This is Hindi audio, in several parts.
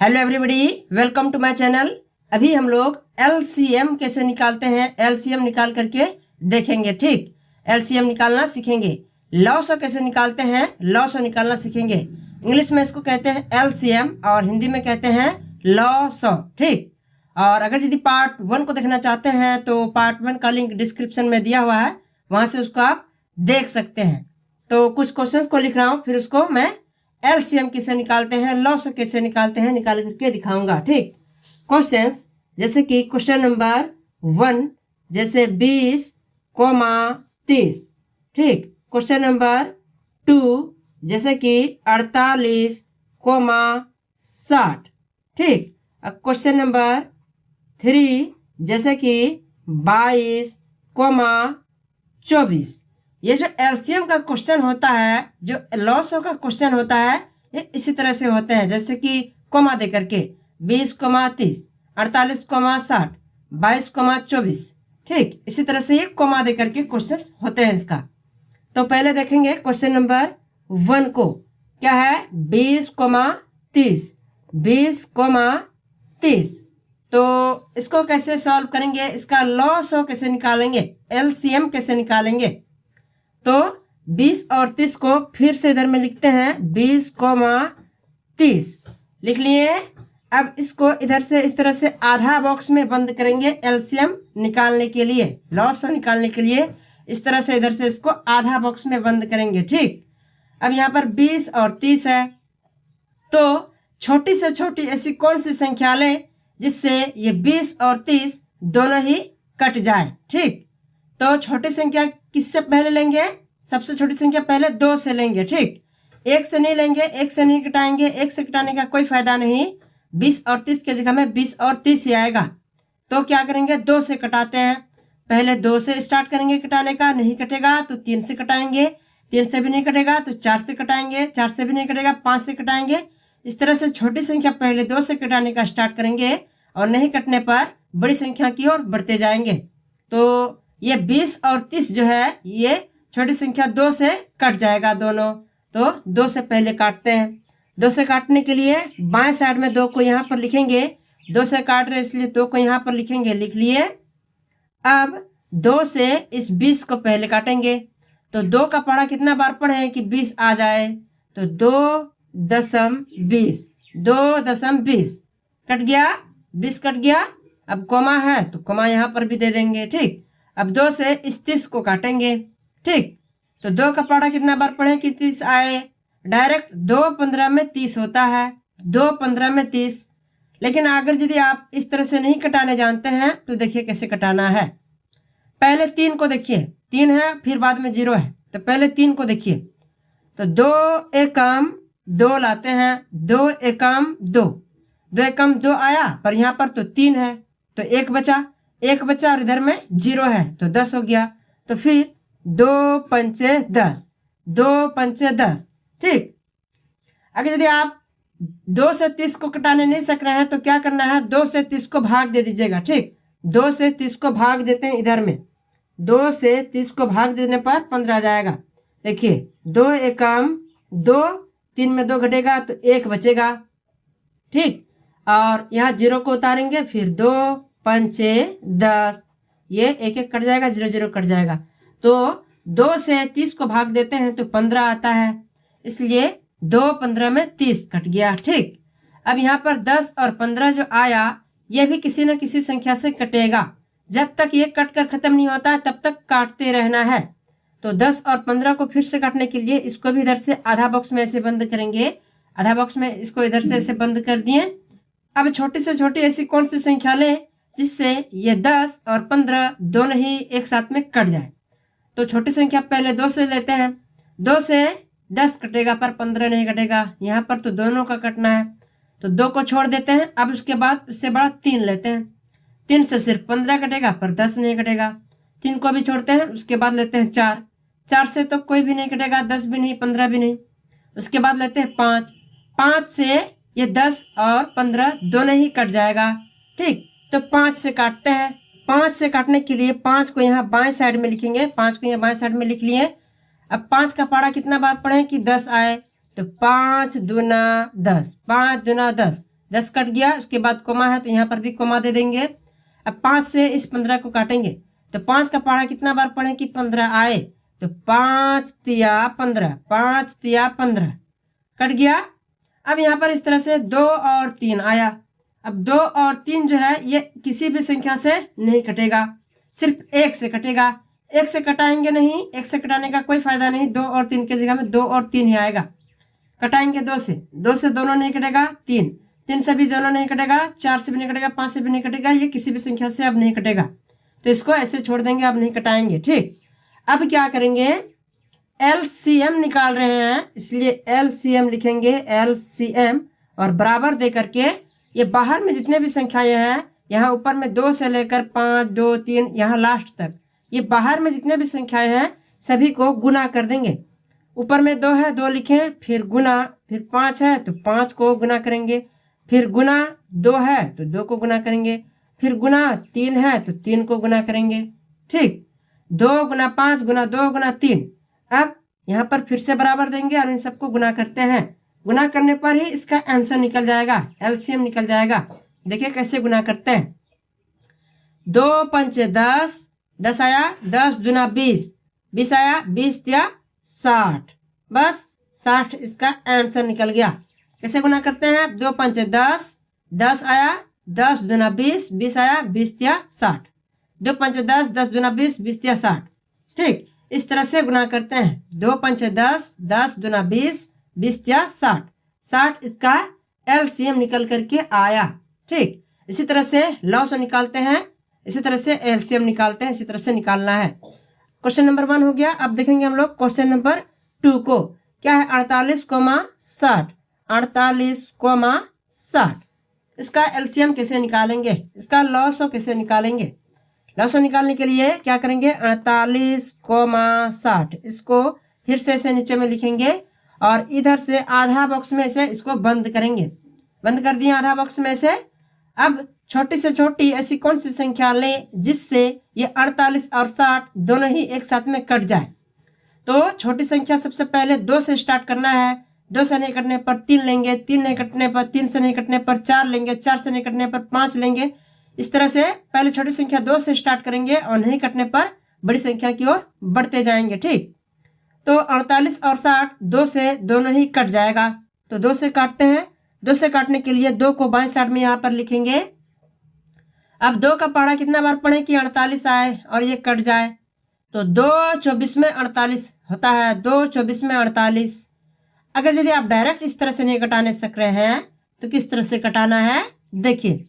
Hello everybody, welcome to my channel. अभी हम लोग एलसीएम कैसे निकालते हैं, एलसीएम निकाल करके देखेंगे। ठीक, एलसीएम निकालना सीखेंगे। लॉस कैसे निकालते हैं, लॉस निकालना सीखेंगे। इंग्लिश में इसको कहते हैं एलसीएम और हिंदी में कहते हैं लॉस। ठीक, और अगर यदि पार्ट 1 को देखना चाहते हैं तो पार्ट 1 का लिंक डिस्क्रिप्शन में दिया हुआ है, वहां से उसको आप देख सकते हैं। तो कुछ क्वेश्चंस को लिख रहा हूँ, फिर उसको मैं एलसीएम कैसे निकालते हैं, लॉस कैसे निकालते हैं निकाल करके दिखाऊंगा। ठीक, क्वेश्चंस जैसे कि क्वेश्चन नंबर 1 जैसे 20,30। ठीक, क्वेश्चन नंबर 2 जैसे कि 48,60। ठीक, अब क्वेश्चन नंबर 3 जैसे कि 22,24। ये जो एलसीएम का क्वेश्चन होता है, जो लॉस का क्वेश्चन होता है, ये इसी तरह से होते हैं। जैसे कि कोमा दे करके 20,30, 48,60, 22,24। ठीक, इसी तरह से ये कोमा दे करके क्वेश्चन होते हैं इसका। तो पहले देखेंगे क्वेश्चन नंबर 1 को, क्या है 20,30, 20,30। तो इसको कैसे सॉल्व करेंगे, इसका लॉस कैसे निकालेंगे, एलसीएम कैसे निकालेंगे। तो 20 और 30 को फिर से इधर में लिखते हैं, 20,30 लिख लिए। अब इसको इधर से इस तरह से आधा बॉक्स में बंद करेंगे एलसीएम निकालने के लिए, लॉस निकालने के लिए। इस तरह से इधर से इसको आधा बॉक्स में बंद करेंगे। ठीक, अब यहाँ पर 20 और 30 है, तो छोटी से छोटी ऐसी कौन सी संख्या लें जिससे ये 20 और 30 दोनों ही कट जाए। ठीक, तो छोटी संख्या किससे पहले लेंगे, सबसे छोटी संख्या पहले 2 से लेंगे। ठीक, 1 से नहीं लेंगे, 1 से नहीं कटाएंगे, 1 से कटाने का कोई फायदा नहीं। 20 और 30 के जगह में 20 और 30 ही आएगा। तो क्या करेंगे, 2 से कटाते हैं। पहले 2 से स्टार्ट करेंगे कटाने का, नहीं कटेगा तो 3 से कटाएंगे, 3 से भी नहीं कटेगा तो 4 से कटाएंगे, 4 से भी नहीं कटेगा 5 से कटाएंगे। इस तरह से छोटी संख्या पहले 2 से कटाने का स्टार्ट करेंगे और नहीं कटने पर बड़ी संख्या की ओर बढ़ते जाएंगे। तो ये 20 और 30 जो है, ये छोटी संख्या 2 से कट जाएगा दोनों। तो 2 से पहले काटते हैं। 2 से काटने के लिए बाएं साइड में 2 को यहाँ पर लिखेंगे, 2 से काट रहे इसलिए 2 को यहाँ पर लिखेंगे, लिख लिए। अब 2 से इस 20 को पहले काटेंगे। तो 2 का पढ़ा कितना बार पढ़े कि 20 आ जाए, तो 2.20, 2.20 कट गया, 20 कट गया। अब कोमा है तो कोमा यहाँ पर भी दे देंगे। ठीक, अब 2 से इस 30 को काटेंगे। ठीक, तो 2 का पढ़ा कितना बार पढ़े कि 30 आए, डायरेक्ट 2.15 में 30 होता है, 2.15 में 30। लेकिन अगर यदि आप इस तरह से नहीं कटाने जानते हैं तो देखिए कैसे कटाना है। पहले 3 को देखिए, 3 है फिर बाद में 0 है, तो पहले 3 को देखिए। तो 2 एकम 2 लाते हैं, 2 एकम 2, 2 एकम 2 आया, पर यहाँ पर तो 3 है तो 1 बचा, 1 बचा और इधर में 0 है तो 10 हो गया। तो फिर 2×5 10, 2×5 10। ठीक, अगर यदि आप 2 से 30 को कटाने नहीं सक रहे हैं तो क्या करना है, 2 से 30 को भाग दे दीजिएगा। ठीक, 2 से 30 को भाग देते हैं इधर में, 2 से 30 को भाग देने पर 15 आ जाएगा। देखिए 2 एकम 2, 3 में 2 घटेगा तो 1 बचेगा। ठीक, और यहाँ 0 को उतारेंगे, फिर 2×5 10, ये 1 कट जाएगा, 0 0 कट जाएगा। तो 2 से 30 को भाग देते हैं तो 15 आता है, इसलिए 2×15 में 30 कट गया। ठीक, अब यहाँ पर 10 और 15 जो आया, ये भी किसी न किसी संख्या से कटेगा। जब तक ये कट कर खत्म नहीं होता तब तक काटते रहना है। तो 10 और 15 को फिर से काटने के लिए इसको भी इधर से आधा बॉक्स में ऐसे बंद करेंगे, आधा बॉक्स में इसको इधर से ऐसे बंद कर दिए। अब छोटी से छोटी ऐसी कौन सी संख्या लें जिससे ये 10 और 15 दोनों ही एक साथ में कट जाए। तो छोटी संख्या पहले 2 से लेते हैं, 2 से 10 कटेगा पर 15 नहीं कटेगा, यहाँ पर तो दोनों का कटना है तो 2 को छोड़ देते हैं। अब उसके बाद उससे बड़ा 3 लेते हैं, 3 से सिर्फ 15 कटेगा पर 10 नहीं कटेगा, 3 को भी छोड़ते हैं। उसके बाद लेते हैं 4, 4 से तो कोई भी नहीं कटेगा, 10 भी नहीं 15 भी नहीं। उसके बाद लेते हैं 5, 5 से ये 10 और 15 दोनों ही कट जाएगा। ठीक, तो 5 से काटते हैं। 5 से काटने के लिए 5 को यहाँ बाएं साइड में लिखेंगे, 5 को यहाँ बाएं साइड में लिख लिए। अब 5 का पढ़ा कितना बार पढ़े कि 10 आए, तो 5 दूना 10, 5 दूना 10, 10 कट गया, उसके बाद कोमा है तो यहाँ पर भी कोमा दे देंगे। अब 5 से इस 15 को काटेंगे तो 5 का पहाड़ा कितना बार पढ़े कि 15 आए, तो 5 तिया 15, 5 तिया 15 कट गया। अब यहाँ पर इस तरह से 2 और 3 आया। अब 2 और 3 जो है ये किसी भी संख्या से नहीं कटेगा, सिर्फ 1 से कटेगा। 1 से कटाएंगे नहीं, 1 से कटाने का कोई फायदा नहीं, 2 और 3 की जगह में 2 और 3 ही आएगा। कटाएंगे 2 से, 2 से दोनों नहीं कटेगा, 3 से भी दोनों नहीं कटेगा, 4 से भी नहीं कटेगा, 5 से भी नहीं कटेगा, ये किसी भी संख्या से अब नहीं कटेगा, तो इसको ऐसे छोड़ देंगे, अब नहीं कटाएंगे। ठीक, अब क्या करेंगे, एलसीएम निकाल रहे हैं, इसलिए एलसीएम लिखेंगे, एलसीएम, और बराबर दे करके ये बाहर में जितने भी संख्याएं हैं, यहाँ ऊपर में 2 से लेकर 5, 2, 3 यहाँ लास्ट तक, ये बाहर में जितने भी संख्याएं हैं सभी को गुना कर देंगे। ऊपर में 2 है 2 लिखें, फिर गुना, फिर 5 है तो 5 को गुना करेंगे, फिर गुना 2 है तो 2 को गुना करेंगे, फिर गुना 3 है तो 3 को गुना करेंगे। ठीक, 2 गुना 5 गुना 2 गुना 3। अब यहाँ पर फिर से बराबर देंगे और इन सबको गुना करते हैं। गुना करने पर ही इसका आंसर निकल जाएगा, एलसीएम निकल जाएगा। देखिए कैसे गुना करते हैं। 2 पंचे 10, 10 आया, 10 दूना 20, 20 आया, 20 तिया 60, बस 60 इसका आंसर निकल गया। कैसे गुना करते हैं, 2 पंचे 10, 10 आया, 10 दूना 20, 20 आया, 20 तिया 60, 2 पंचे 10, 10 दूना 20, 20 तिया 60। ठीक, इस तरह से गुना करते हैं। 2 पंचे 10, 10 दूना 20, 20 तिया 60, 60 इसका एलसीएम निकल करके आया। ठीक, इसी तरह से लॉ से निकालते हैं, इसी तरह से एलसीएम निकालते हैं, इसी तरह से निकालना है। क्वेश्चन नंबर 1 हो गया। अब देखेंगे हम लोग क्वेश्चन नंबर 2 को। क्या है, 48,60, 48,60। इसका एलसीएम कैसे निकालेंगे, इसका लॉस कैसे निकालेंगे। लॉस निकालने के लिए क्या करेंगे, 48,60 इसको फिर से ऐसे नीचे में लिखेंगे और इधर से आधा बॉक्स में से इसको बंद करेंगे। बंद कर दिए आधा बॉक्स में से। अब छोटी से छोटी ऐसी कौन सी संख्या लें जिससे ये 48 और 60 दोनों ही एक साथ में कट जाए। तो छोटी संख्या सबसे पहले 2 से स्टार्ट करना है। 2 से नहीं कटने पर 3 लेंगे, 3 नहीं कटने पर 3 से नहीं कटने पर 4 लेंगे, 4 से नहीं कटने पर 5 लेंगे। इस तरह से पहले छोटी संख्या 2 से स्टार्ट करेंगे और नहीं कटने पर बड़ी संख्या की ओर बढ़ते जाएंगे। ठीक, तो 48 और 60 2 से दोनों ही कट जाएगा, तो 2 से काटते हैं। 2 से काटने के लिए 2 को बाएं साइड में यहाँ पर लिखेंगे। अब 2 का पहाड़ा कितना बार पढ़े कि 48 आए और ये कट जाए, तो 2 24 में 48 होता है, 2 24 में 48। अगर यदि आप डायरेक्ट इस तरह से नहीं कटाने सक रहे हैं तो किस तरह से कटाना है, देखिए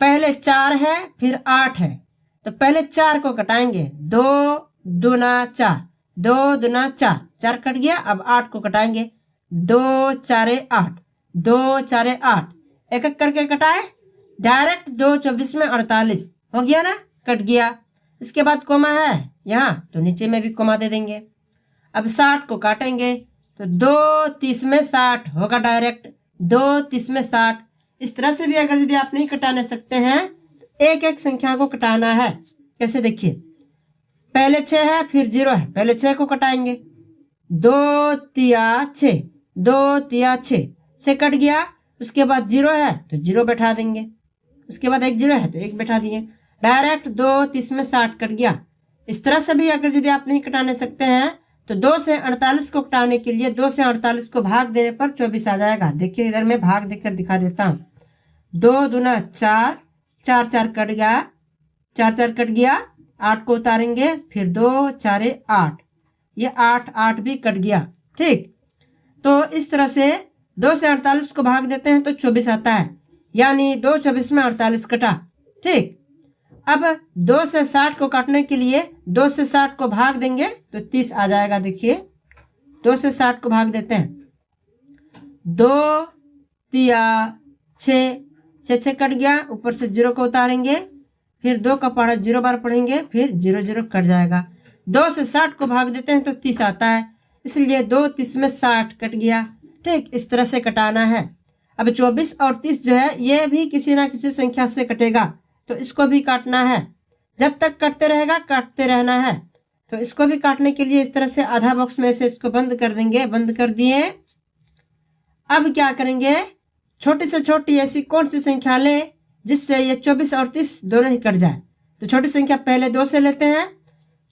पहले 4 है फिर 8 है, तो पहले 4 को कटाएंगे। 2 दूना 4, 2 दूना 4, 4 कट गया। अब 8 को कटाएंगे। 2 4 8, 2 4 8, एक एक करके कटाए। डायरेक्ट 2 24 में 48 हो गया ना, कट गया। इसके बाद कोमा है यहाँ, तो नीचे में भी कोमा दे देंगे। अब 60 को काटेंगे तो 2 30 में 60 होगा डायरेक्ट, 2 30 में 60। इस तरह से भी अगर यदि आप नहीं कटाने सकते हैं तो एक एक संख्या को कटाना है। कैसे, देखिए पहले 6 है फिर 0 है, पहले 6 को कटाएंगे। 2 तिया 6, 2 तिया 6 से कट गया। उसके बाद 0 है तो 0 बैठा देंगे, उसके बाद 1 0 है तो 1 बैठा दिए। डायरेक्ट 2 30 में 60 कट गया। इस तरह से भी अगर यदि आप नहीं कटाने सकते हैं तो 2 से 48 को कटाने के लिए 2 से 48 को भाग देने पर 24 आ जाएगा। देखिए इधर मैं भाग देकर दिखा देता हूँ। 2 दूना 4, 4 4 कट गया, 4 4 कट गया। 8 को उतारेंगे, फिर 2 4 8, ये 8 8 भी कट गया। ठीक, तो इस तरह से 2 से 48 को भाग देते हैं तो 24 आता है, यानी 2 24 में 48 कटा। ठीक, अब 2 से 60 को काटने के लिए 2 से 60 को भाग देंगे तो 30 आ जाएगा। देखिए 2 से 60 को भाग देते हैं। 2 तिया 6, 6 कट गया, ऊपर से 0 को उतारेंगे, फिर 2 का पहाड़ा 0 बार पढ़ेंगे, फिर 0 0 कट जाएगा। 2 से 60 को भाग देते हैं तो 30 आता है, इसलिए 2 30 में 60 कट गया। ठीक, इस तरह से कटाना है। अब 24 और 30 जो है ये भी किसी ना किसी संख्या से कटेगा, तो इसको भी काटना है। जब तक कटते रहेगा काटते रहना है। तो इसको भी काटने के लिए इस तरह से आधा बॉक्स में से इसको बंद कर देंगे। बंद कर दिए। अब क्या करेंगे, छोटी से छोटी ऐसी कौन सी संख्या लें जिससे ये 24 और 30 दोनों ही कट जाए। तो छोटी संख्या पहले 2 से लेते हैं,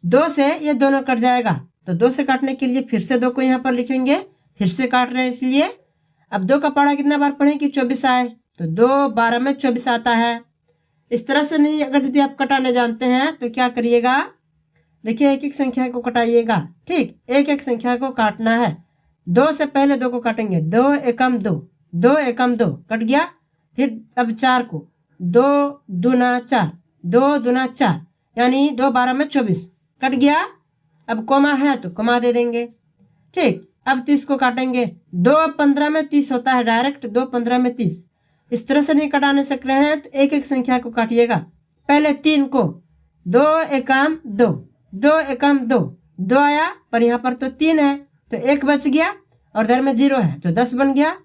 2 से ये दोनों कट जाएगा। तो 2 से काटने के लिए फिर से 2 को यहाँ पर लिखेंगे, फिर से काट रहे हैं इसलिए। अब 2 का पहाड़ा कितना बार पढ़ें कि 24 आए, तो 2 12 में 24 आता है। इस तरह से नहीं, अगर यदि आप कटाने जानते हैं तो क्या करिएगा, देखिए एक एक संख्या को कटाइएगा, ठीक, एक एक संख्या को काटना है। 2 से पहले 2 को काटेंगे, 2 एकम 2, 2 एकम 2 कट गया। फिर अब 4 को, 2 दूना 4, 2 दूना 4, यानी 2 12 में 24 कट गया। अब कोमा है तो कोमा दे देंगे, ठीक। अब 30 को काटेंगे, 2 15 में 30 होता है डायरेक्ट, 2 15 में 30। इस तरह से नहीं कटाने सक रहे हैं तो एक एक संख्या को काटिएगा। पहले 3 को, 2 एकम 2, 2 एकम 2, 2 आया, पर यहाँ पर तो 3 है तो 1 बच गया और इधर में 0 है तो 10 बन गया।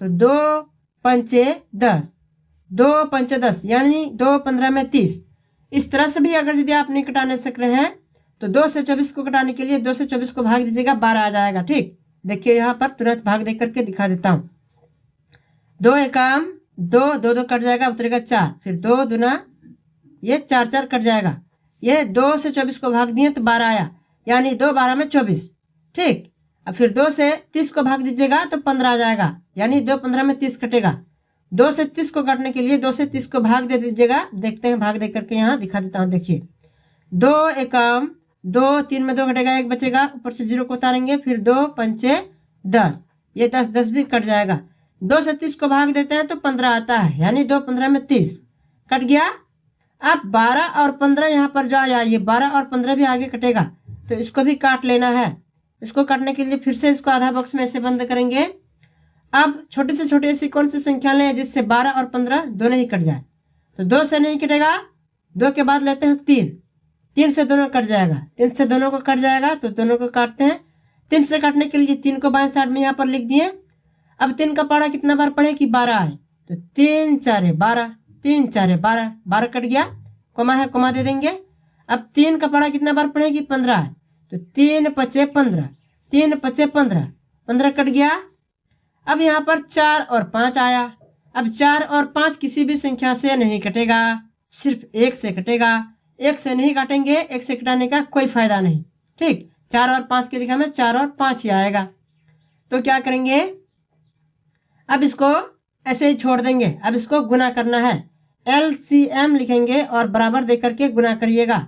तो 2 पंचे 10, 2 पंचे 10, यानी 2 15 में 30। इस तरह से भी अगर यदि आप नहीं कटाने सक रहे हैं तो 2 से 24 को कटाने के लिए 2 से 24 को भाग दीजिएगा, 12 आ जाएगा, ठीक। देखिए यहाँ पर तुरंत भाग दे करके दिखा देता हूँ। 2 एकम 2, 2 2 कट जाएगा, उतरेगा 4, फिर 2 दूना ये 4 4 कट जाएगा। ये 2 से 24 को भाग दिए तो 12 आया, यानी 2 12 में 24, ठीक। अब फिर 2 से 30 को भाग दीजिएगा तो 15 आ जाएगा, यानी 2 15 में 30 कटेगा। 2 से 30 को काटने के लिए 2 से 30 को भाग दे दीजिएगा। देखते हैं, भाग दे करके यहाँ दिखा देता हूँ। देखिए 2 एकम 2, 3 में 2 घटेगा, 1 बचेगा, ऊपर से 0 को उतारेंगे, फिर 2 पंचे 10, ये 10 10 भी कट जाएगा। 2 से 30 को भाग देते हैं तो 15 आता है, यानी 2 15 में 30 कट गया। अब 12 और 15 यहाँ पर जो आया, ये 12 और 15 भी आगे कटेगा तो इसको भी काट लेना है। इसको काटने के लिए फिर से इसको आधा बॉक्स में ऐसे बंद करेंगे। अब छोटे से छोटे ऐसी कौन सी संख्या लें जिससे 12 और 15 दोनों ही कट जाए। तो 2 से नहीं कटेगा, 2 के बाद लेते हैं 3, 3 से दोनों कट जाएगा, 3 से दोनों को कट जाएगा तो दोनों को काटते हैं। 3 से काटने के लिए 3 को बाएं साइड में यहाँ पर लिख दिए। अब 3 का पहाड़ा कितना बार पढ़े कि 12 आए, तो 3 4 12, 3 4 12, 12 कट गया, कोमा है कोमा दे देंगे। अब 3 का पहाड़ा कितना बार पढ़े कि 15 है, तो 3 5 15, 3 5 15, 15 कट गया। अब यहाँ पर 4 और 5 आया। अब 4 और 5 किसी भी संख्या से नहीं कटेगा, सिर्फ 1 से कटेगा। 1 से नहीं काटेंगे, 1 से कटाने का कोई फायदा नहीं, ठीक। 4 और 5 की जगह में 4 और 5 ही आएगा। तो क्या करेंगे, अब इसको ऐसे ही छोड़ देंगे। अब इसको गुना करना है, LCM लिखेंगे और बराबर दे करके गुना करिएगा।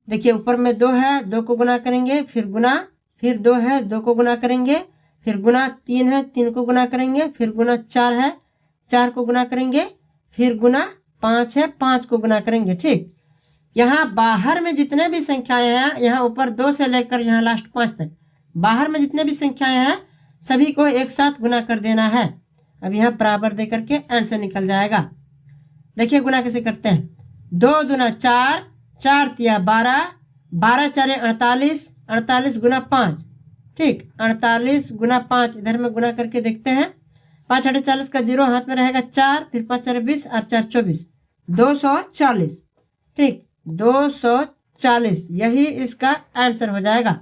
देखिए ऊपर में 2 है, 2 को गुना करेंगे, फिर गुना, फिर 2 है, 2 को गुना करेंगे, फिर गुना 3 है, 3 को गुना करेंगे, फिर गुना 4 है, 4 को गुना करेंगे, फिर गुना 5 है, 5 को गुना करेंगे, ठीक। यहाँ बाहर में जितने भी संख्याएं हैं, यहाँ ऊपर 2 से लेकर यहाँ लास्ट 5 तक बाहर में जितने भी संख्याएं हैं सभी को एक साथ गुना कर देना है। अब यहाँ बराबर दे करके आंसर निकल जाएगा। देखिए गुना कैसे करते हैं, 2 दूना 4, 4 तिया 12, 12 4 48, 48 गुना 5, ठीक, 48 गुना 5 इधर में गुना करके देखते हैं। 5 8 40 का 0 हाथ में रहेगा 4, फिर 5 4 20 और 4 24, 240, ठीक, 240 यही इसका आंसर हो जाएगा।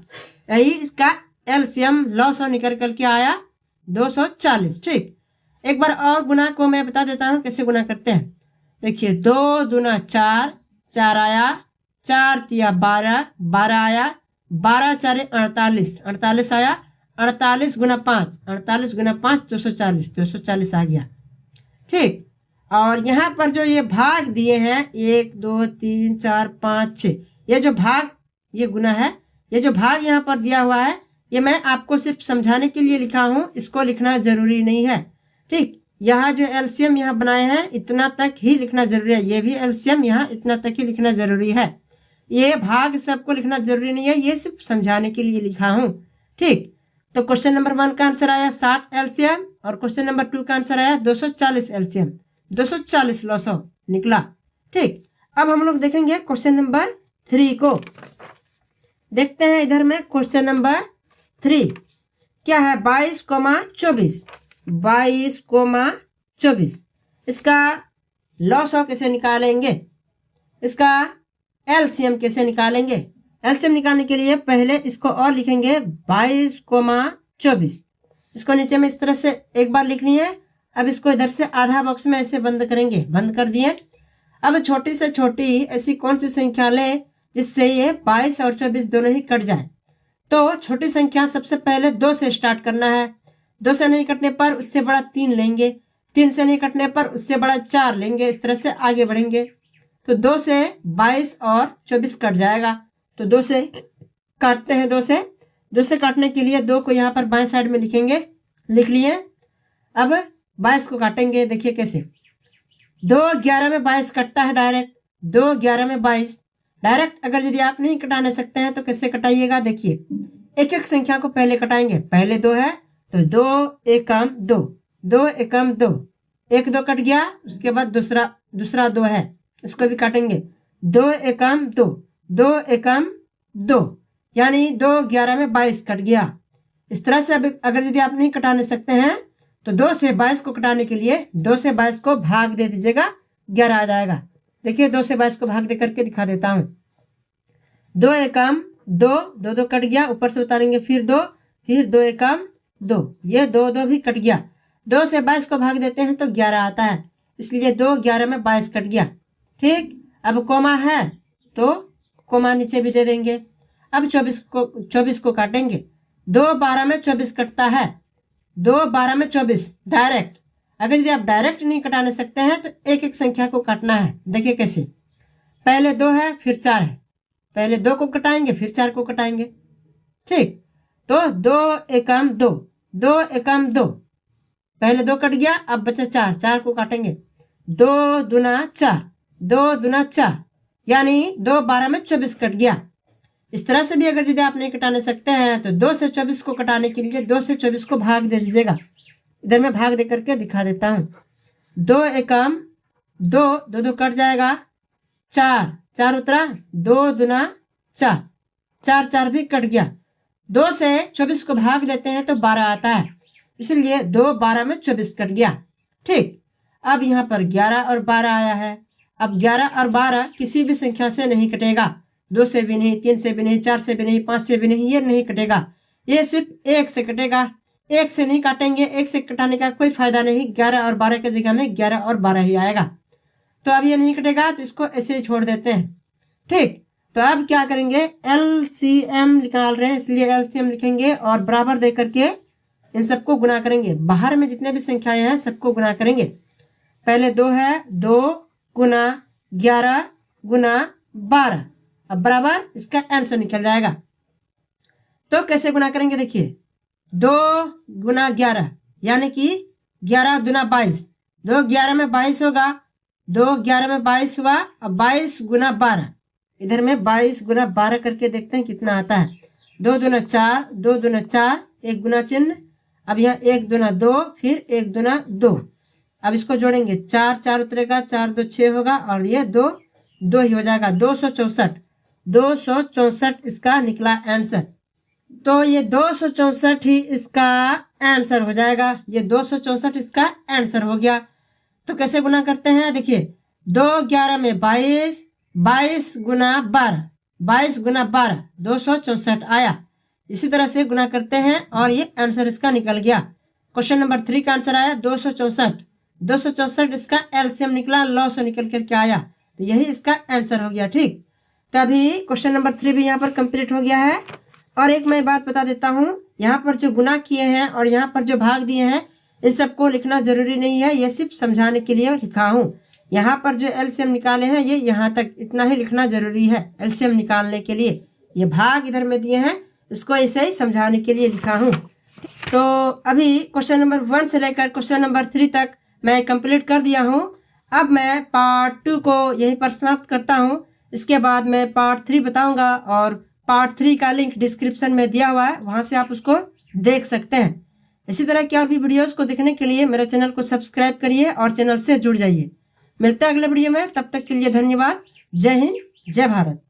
यही इसका LCM लॉस निकल करके आया 240, ठीक। एक बार और गुना को मैं बता देता हूँ कैसे गुना करते हैं। देखिए 2 दूना 4, 4 आया, 4 तिया 12, 12 आया, 12 4 48, 48 आया, 48 गुना 5, 48 गुना 5 240, 240 आ गया, ठीक। और यहाँ पर जो ये भाग दिए हैं 1 2 3 4 5 6, ये जो भाग, ये गुना है, ये जो भाग यहाँ पर दिया हुआ है ये मैं आपको सिर्फ समझाने के लिए लिखा हूँ, इसको लिखना जरूरी नहीं है, ठीक। यहाँ जो LCM यहाँ बनाए हैं इतना तक ही लिखना जरूरी है, ये भी LCM यहाँ इतना तक ही लिखना जरूरी है। ये भाग सबको लिखना जरूरी नहीं है, ये सिर्फ समझाने के लिए लिखा हूँ, ठीक। तो क्वेश्चन नंबर 1 का आंसर आया 60 LCM और क्वेश्चन नंबर 2 का आंसर आया 240 LCM, 240 लॉसो निकला, ठीक। अब हम लोग देखेंगे क्वेश्चन नंबर 3 को। देखते हैं इधर में क्वेश्चन नंबर 3 क्या है, 22,24, 22,24 इसका लॉसो कैसे निकालेंगे, इसका LCM कैसे निकालेंगे। LCM निकालने के लिए पहले इसको और लिखेंगे 22,24, इसको नीचे में इस तरह से एक बार लिखनी है। अब इसको इधर से आधा बॉक्स में ऐसे बंद करेंगे, बंद कर दिए। अब छोटी से छोटी ऐसी कौन सी संख्या लें जिससे ये 22 और 24 दोनों ही कट जाए। तो छोटी संख्या सबसे पहले 2 से स्टार्ट करना है। 2 से नहीं कटने पर उससे बड़ा 3 लेंगे, 3 से नहीं कटने पर उससे बड़ा 4 लेंगे। इस तरह से आगे बढ़ेंगे। तो 2 से 22 और 24 कट जाएगा। तो 2 से काटते हैं। 2 से काटने के लिए 2 को यहाँ पर बाएं साइड में लिखेंगे, लिख लिए। अब 22 को काटेंगे, देखिए कैसे। 2 11 में 22 कटता है डायरेक्ट। 2 11 में 22 डायरेक्ट। अगर यदि आप नहीं कटाने सकते हैं तो कैसे कटाइएगा, देखिए एक एक संख्या को पहले कटाएंगे। पहले 2 है तो 2 एकम 2, 2 एकम 2, 1 2 कट गया। उसके बाद दूसरा 2 है, इसको भी काटेंगे। 2 एकम 2, 2 एकम 2, यानी 2 11 में 22 कट गया। इस तरह से अब अगर यदि आप नहीं कटाने सकते हैं तो 2 से 22 को कटाने के लिए 2 से 22 को भाग दे दीजिएगा, 11 आ जाएगा। देखिए 2 से 22 को भाग दे करके दिखा देता हूँ। 2 एकम 2, 2 2 कट गया। ऊपर से उतारेंगे फिर 2, फिर 2 एकम 2, ये 2 2 भी कट गया। 2 से 22 को भाग देते हैं तो 11 आता है, इसलिए 2 11 में 22 कट गया। ठीक, अब कोमा है तो कोमा नीचे भी दे देंगे। अब 24 को काटेंगे। 2 12 में 24 कटता है। 2 12 में 24 डायरेक्ट। अगर यदि आप डायरेक्ट नहीं कटाने सकते हैं तो एक एक संख्या को काटना है। देखिए कैसे, पहले 2 है फिर 4 है। पहले 2 को कटाएंगे फिर 4 को कटाएंगे। ठीक, तो 2 एकम 2, 2 एकम 2, पहले 2 कट गया, अब बचा 4, 4 को काटेंगे। 2 दूना 4, 2 दूना 4, यानी 2 12 में 24 कट गया। इस तरह से भी अगर यदि आप नहीं कटाने सकते हैं तो 2 से 24 को कटाने के लिए 2 से 24 को भाग दे दीजिएगा। इधर मैं भाग दे करके दिखा देता हूँ। 2 एकम 2, 2 2 कट जाएगा। 4 4 उतरा, 2 दूना 4, 4 4 भी कट गया। 2 से 24 को भाग देते हैं तो 12 आता है, इसलिए 2 12 में 24 कट गया। ठीक, अब यहाँ पर 11 और 12 आया है। अब 11 और 12 किसी भी संख्या से नहीं कटेगा। 2 से भी नहीं, 3 से भी नहीं, 4 से भी नहीं, 5 से भी नहीं, ये नहीं कटेगा। ये सिर्फ 1 से कटेगा। 1 से नहीं काटेंगे, 1 से कटाने का कोई फायदा नहीं। 11 और 12 की जगह में 11 और 12 ही आएगा। तो अब ये नहीं कटेगा तो इसको ऐसे ही छोड़ देते हैं। ठीक, तो अब क्या करेंगे, LCM निकाल रहे हैं इसलिए LCM लिखेंगे और बराबर दे करके इन सबको गुना करेंगे। बाहर में जितने भी संख्याएं हैं सबको गुना करेंगे। पहले 2 है, 2 गुना 11 गुना 12, अब बराबर इसका आंसर निकल जाएगा। तो कैसे गुना करेंगे, देखिए 2 गुना 11 यानी कि 11 दूना 22, 2 11 में 22 होगा, 2 11 में 22 हुआ। अब 22 गुना 12, इधर में 22 गुना 12 करके देखते हैं कितना आता है। 2 दूना 4, 2 दूना 4, 1 गुना चिन्ह। अब यहाँ 1 दूना 2, फिर 1 दूना 2। अब इसको जोड़ेंगे, 4 4 उतरेगा, 4 2 6 होगा और ये 2 2 ही हो जाएगा। 264 इसका निकला आंसर। तो ये 264 ही इसका आंसर हो जाएगा। ये 264 इसका आंसर हो गया। तो कैसे गुना करते हैं, देखिए 2 11 में 22, 22 गुना 12, 22 गुना 12, 264 आया। इसी तरह से गुना करते हैं और ये आंसर इसका निकल गया। क्वेश्चन नंबर 3 का आंसर आया 264। 264 इसका LCM निकला, 900 निकल करके आया। तो यही इसका आंसर हो गया। ठीक, तो अभी क्वेश्चन नंबर 3 भी यहाँ पर कंप्लीट हो गया है। और एक मैं बात बता देता हूँ, यहाँ पर जो गुना किए हैं और यहाँ पर जो भाग दिए हैं इन सबको लिखना जरूरी नहीं है, ये सिर्फ समझाने के लिए लिखा हूँ। यहाँ पर जो LCM निकाले हैं ये यहाँ तक इतना ही लिखना जरूरी है LCM निकालने के लिए। ये भाग इधर में दिए हैं, इसको ऐसे ही समझाने के लिए लिखा हूँ। तो अभी क्वेश्चन नंबर 1 से लेकर क्वेश्चन नंबर 3 तक मैं कंप्लीट कर दिया हूँ। अब मैं पार्ट 2 को यहीं पर समाप्त करता हूँ। इसके बाद मैं पार्ट 3 बताऊंगा और पार्ट 3 का लिंक डिस्क्रिप्शन में दिया हुआ है, वहां से आप उसको देख सकते हैं। इसी तरह की और भी वीडियोस को देखने के लिए मेरे चैनल को सब्सक्राइब करिए और चैनल से जुड़ जाइए। मिलते हैं अगले वीडियो में, तब तक के लिए धन्यवाद। जय हिंद, जय भारत।